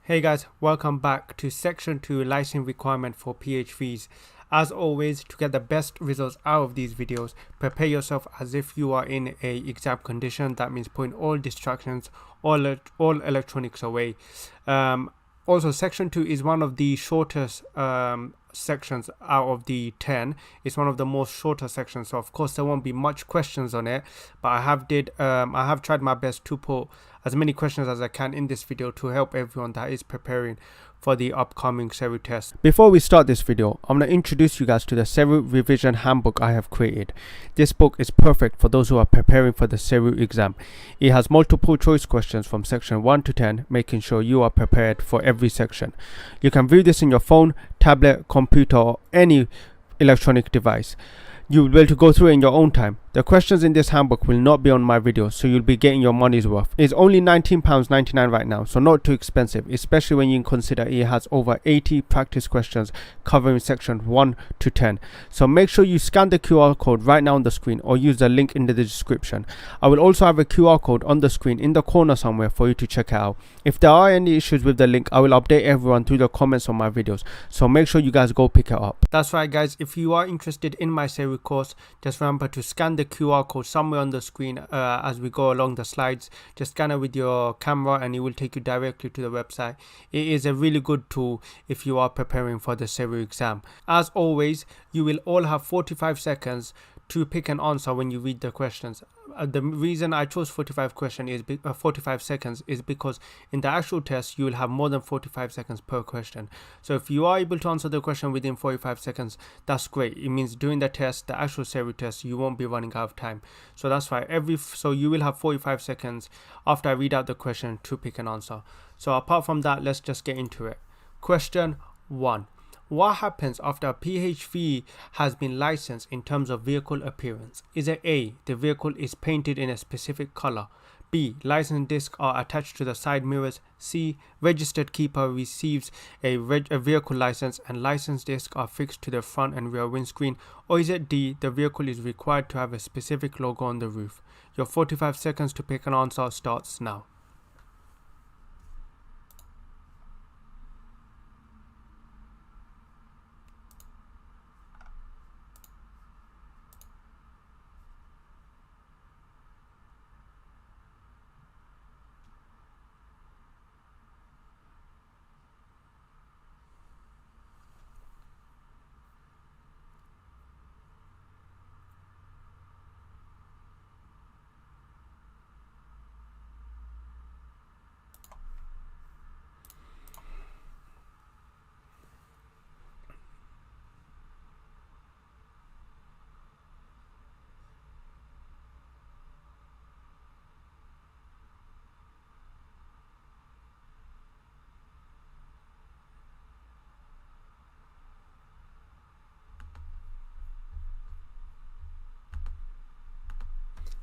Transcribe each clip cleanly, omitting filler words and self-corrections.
Hey guys, welcome back to section 2 license requirement for PHVs. As always, to get the best results out of these videos, prepare yourself as if you are in a exam condition. That means putting all distractions, all electronics away. Also, section 2 is one of the shortest sections out of the 10. It's one of the most shorter sections, so of course there won't be much questions on it, but I have tried my best to put as many questions as I can in this video to help everyone that is preparing for the upcoming SERU test. Before we start this video, I'm going to introduce you guys to the SERU revision handbook I have created. This book is perfect for those who are preparing for the SERU exam. It has multiple choice questions from section 1 to 10, making sure you are prepared for every section. You can view this in your phone, tablet, computer, or any electronic device. You will be able to go through it in your own time. The questions in this handbook will not be on my video, so you'll be getting your money's worth. It's only £19.99 right now, so not too expensive, especially when you consider it has over 80 practice questions covering section 1 to 10. So make sure you scan the QR code right now on the screen or use the link in the description. I will also have a QR code on the screen in the corner somewhere for you to check out. If there are any issues with the link, I will update everyone through the comments on my videos, so make sure you guys go pick it up. That's right guys, if you are interested in my SERU course, just remember to scan the QR code somewhere on the screen as we go along the slides. Just scan it with your camera and it will take you directly to the website. It is a really good tool if you are preparing for the SERU exam. As always, you will all have 45 seconds to pick an answer when you read the questions. The reason I chose 45 seconds is because in the actual test you will have more than 45 seconds per question. So if you are able to answer the question within 45 seconds, that's great. It means during the test, the actual SERU test, you won't be running out of time. So that's why so you will have 45 seconds after I read out the question to pick an answer. So apart from that, let's just get into it. Question 1. What happens after a PHV has been licensed in terms of vehicle appearance? Is it A, the vehicle is painted in a specific color? B, license discs are attached to the side mirrors? C, registered keeper receives a vehicle license and license discs are fixed to the front and rear windscreen? Or is it D, the vehicle is required to have a specific logo on the roof? Your 45 seconds to pick an answer starts now.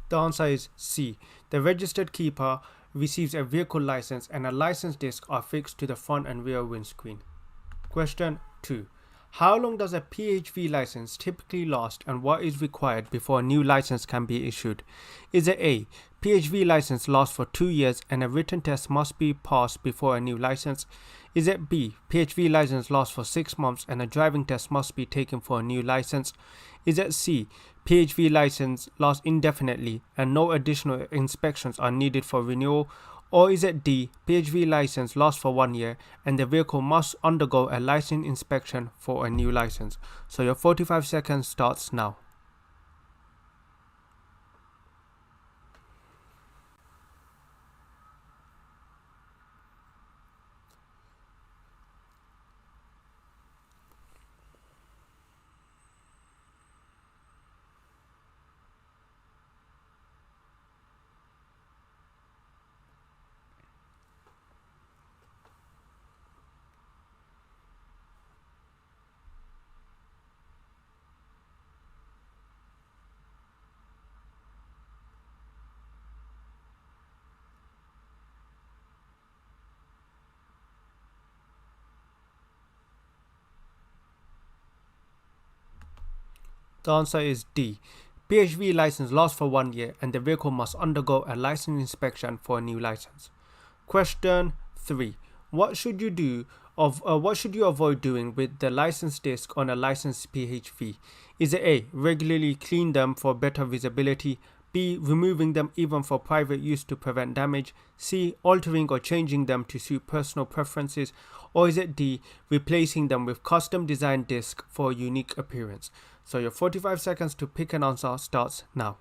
The answer is C. The registered keeper receives a vehicle license and a license disc are fixed to the front and rear windscreen. Question 2. How long does a PHV license typically last and what is required before a new license can be issued? Is it A, PHV license lasts for 2 years and a written test must be passed before a new license? Is it B, PHV license lasts for 6 months and a driving test must be taken for a new license? Is it C, PHV license lasts indefinitely and no additional inspections are needed for renewal? Or is it D, PHV license lasts for 1 year and the vehicle must undergo a license inspection for a new license? So your 45 seconds starts now. The answer is D. PHV license lasts for 1 year and the vehicle must undergo a license inspection for a new license. Question 3. What should you do what should you avoid doing with the license disk on a licensed PHV? Is it A, regularly clean them for better visibility, B, removing them even for private use to prevent damage, C, altering or changing them to suit personal preferences, or is it D, replacing them with custom designed disk for a unique appearance? So your 45 seconds to pick an answer starts now.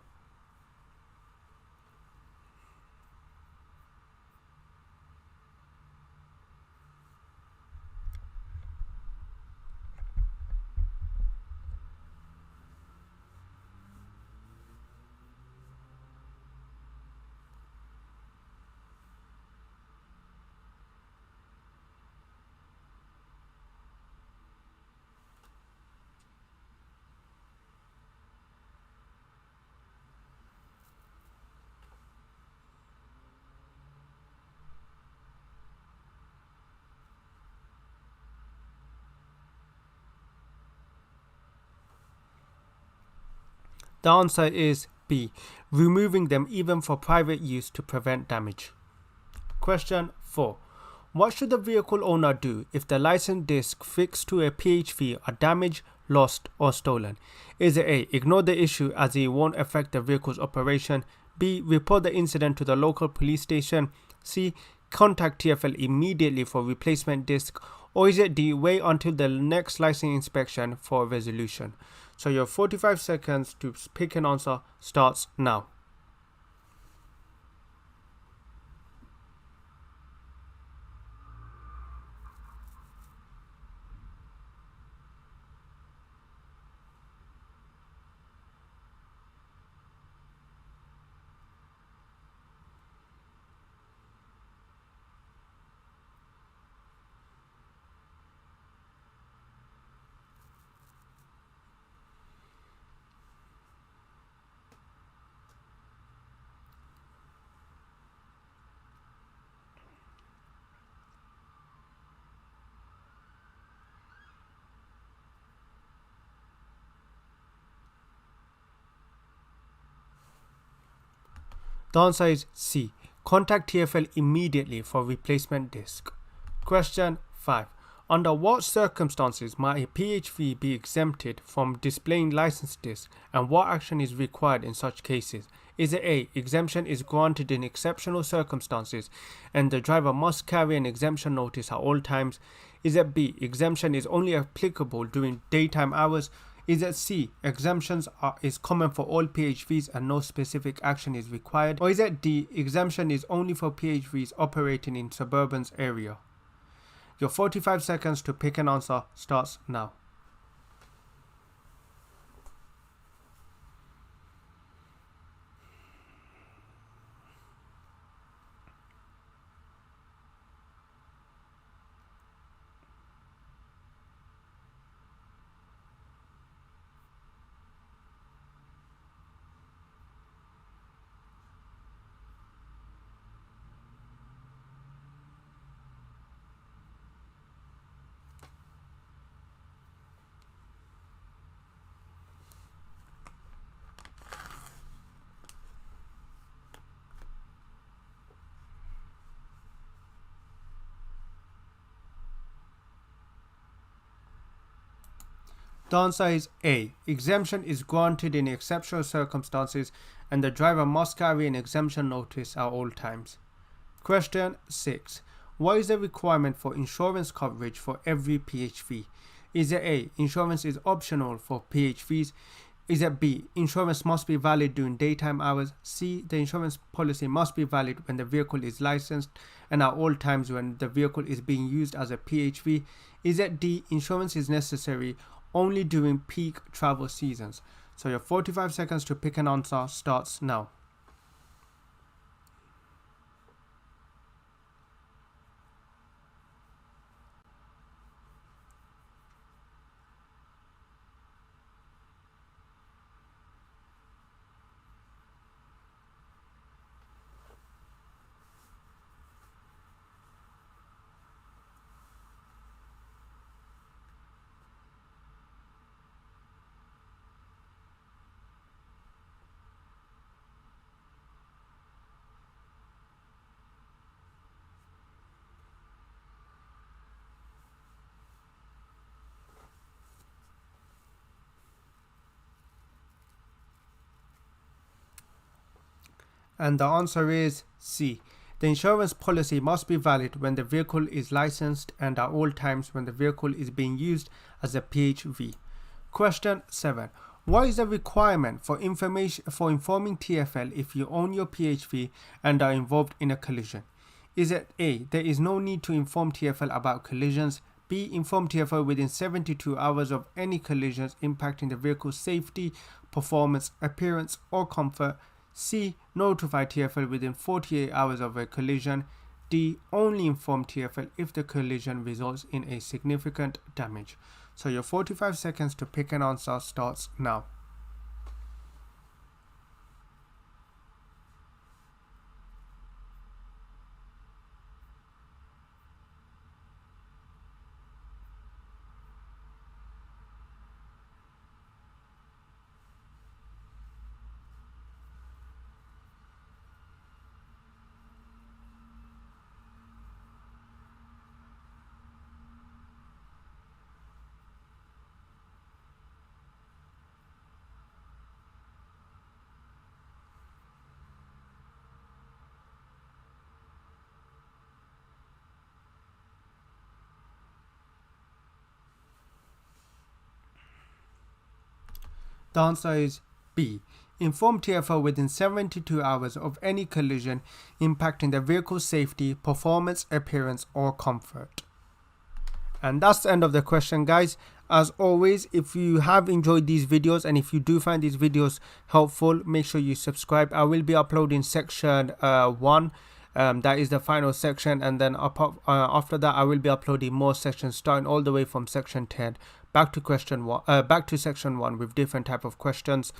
The answer is B, removing them even for private use to prevent damage. Question 4. What should the vehicle owner do if the license disc fixed to a PHV are damaged, lost or stolen? Is it A, ignore the issue as it won't affect the vehicle's operation, B, report the incident to the local police station, C, contact TFL immediately for replacement disc, or is it D, wait until the next license inspection for a resolution? So your 45 seconds to pick an answer starts now. The answer is C. Contact TFL immediately for replacement disc. Question 5. Under what circumstances might a PHV be exempted from displaying license disc, and what action is required in such cases? Is it A, exemption is granted in exceptional circumstances and the driver must carry an exemption notice at all times? Is it B, exemption is only applicable during daytime hours? Is it C, exemptions is common for all PHVs and no specific action is required? Or is it D, exemption is only for PHVs operating in suburban area? Your 45 seconds to pick an answer starts now. The answer is A. Exemption is granted in exceptional circumstances and the driver must carry an exemption notice at all times. Question 6. What is the requirement for insurance coverage for every PHV? Is it A, insurance is optional for PHVs? Is it B, insurance must be valid during daytime hours? C, the insurance policy must be valid when the vehicle is licensed and at all times when the vehicle is being used as a PHV? Is it D, insurance is necessary only during peak travel seasons? So your 45 seconds to pick an answer starts now. And the answer is C. The insurance policy must be valid when the vehicle is licensed and at all times when the vehicle is being used as a PHV. Question 7. What is the requirement for informing TFL if you own your PHV and are involved in a collision? Is it A. There is no need to inform TFL about collisions. B. Inform TFL within 72 hours of any collisions impacting the vehicle's safety, performance, appearance or comfort. C. Notify TFL within 48 hours of a collision. D. Only inform TFL if the collision results in a significant damage. So your 45 seconds to pick an answer starts now. The answer is B. Inform TFL within 72 hours of any collision impacting the vehicle's safety, performance, appearance or comfort. And that's the end of the question, guys. As always, if you have enjoyed these videos and if you do find these videos helpful, make sure you subscribe. I will be uploading section 1. That is the final section, and then after that I will be uploading more sections starting all the way from section 10 back to section 1 with different type of questions.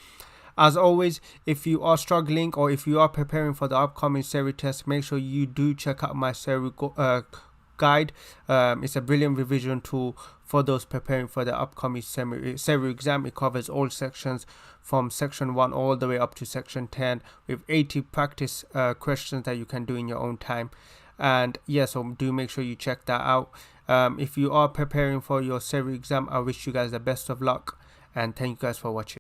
As always, if you are struggling or if you are preparing for the upcoming SERU test, make sure you do check out my SERU guide. It's a brilliant revision tool for those preparing for the upcoming SERU exam. It covers all sections from section 1 all the way up to section 10 with 80 practice questions that you can do in your own time. And yeah, so do make sure you check that out. If you are preparing for your SERU exam, I wish you guys the best of luck and thank you guys for watching.